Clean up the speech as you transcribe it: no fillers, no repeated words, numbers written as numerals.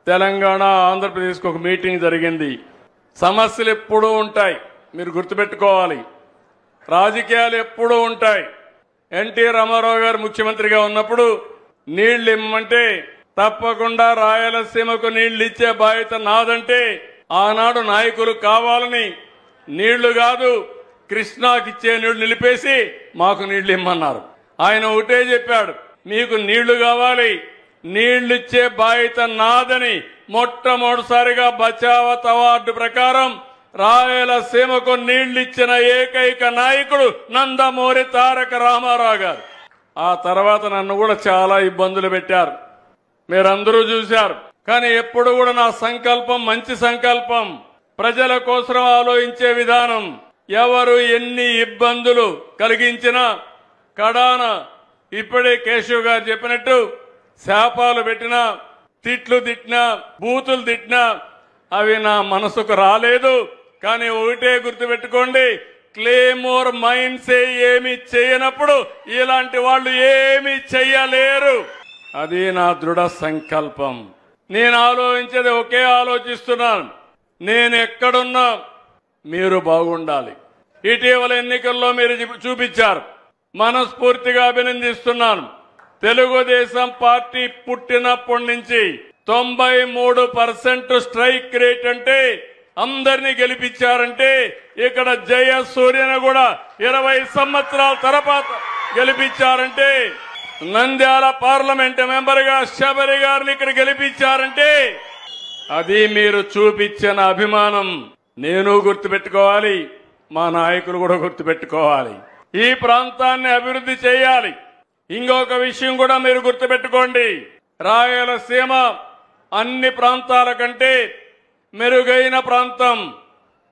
తెలంగాణ ఆంధ్రప్రదేశ్కి ఒక మీటింగ్ జరిగింది. సమస్యలు ఎప్పుడూ ఉంటాయి, మీరు గుర్తుపెట్టుకోవాలి. రాజకీయాలు ఎప్పుడూ ఉంటాయి. ఎన్టీ రామారావు గారు ముఖ్యమంత్రిగా ఉన్నప్పుడు నీళ్లు ఇమ్మంటే తప్పకుండా రాయలసీమకు నీళ్లు ఇచ్చే బాధ్యత నాదంటే ఆనాడు నాయకులు కావాలని నీళ్లు కాదు కృష్ణాకి ఇచ్చే నీళ్లు నిలిపేసి మాకు నీళ్లు ఇమ్మన్నారు. ఆయన ఒకటే చెప్పాడు, మీకు నీళ్లు కావాలి, నీళ్లు ఇచ్చే బాధ్యత నాదని మొట్టమొదటిసారిగా బచావత్ అవార్డు ప్రకారం రాయలసీమకు నీళ్లు ఇచ్చిన ఏకైక నాయకుడు నందమూరి తారక రామారావు గారు. ఆ తర్వాత నన్ను కూడా చాలా ఇబ్బందులు పెట్టారు, మీరందరూ చూశారు. కానీ ఎప్పుడు కూడా నా సంకల్పం మంచి సంకల్పం, ప్రజల కోసం ఆలోచించే విధానం. ఎవరు ఎన్ని ఇబ్బందులు కలిగించినా కడాన ఇప్పుడే కేశవ్ గారు చెప్పినట్టు శాపాలు పెట్టినా, తిట్లు తిట్టినా, బూతులు తిట్టినా అవి నా మనసుకు రాలేదు. కానీ ఒకటే గుర్తుపెట్టుకోండి, క్లేమోర్ మైన్సే ఏమి చేయనప్పుడు ఇలాంటి వాళ్ళు ఏమి చెయ్యలేరు. అది నా దృఢ సంకల్పం. నేను ఆలోచించేది ఒకే ఆలోచిస్తున్నాను, నేను ఎక్కడున్నా మీరు బాగుండాలి. ఇటీవల ఎన్నికల్లో మీరు చూపించారు, మనస్ఫూర్తిగా అభినందిస్తున్నాను. తెలుగుదేశం పార్టీ పుట్టినప్పటి నుంచి 93% స్ట్రైక్ రేట్ అంటే అందరినీ గెలిపించారంటే ఇక్కడ జయసూర్యను కూడా 20 సంవత్సరాల తర్వాత గెలిపించారంటే, నంద్యాల పార్లమెంట్ మెంబర్ గా శబరి గారిని ఇక్కడ గెలిపించారంటే అది మీరు చూపించిన అభిమానం. నేను గుర్తుపెట్టుకోవాలి, మా నాయకులు కూడా గుర్తుపెట్టుకోవాలి. ఈ ప్రాంతాన్ని అభివృద్ధి చేయాలి. ఇంకొక విషయం కూడా మీరు గుర్తుపెట్టుకోండి, రాయలసీమ అన్ని ప్రాంతాల కంటే మెరుగైన ప్రాంతం.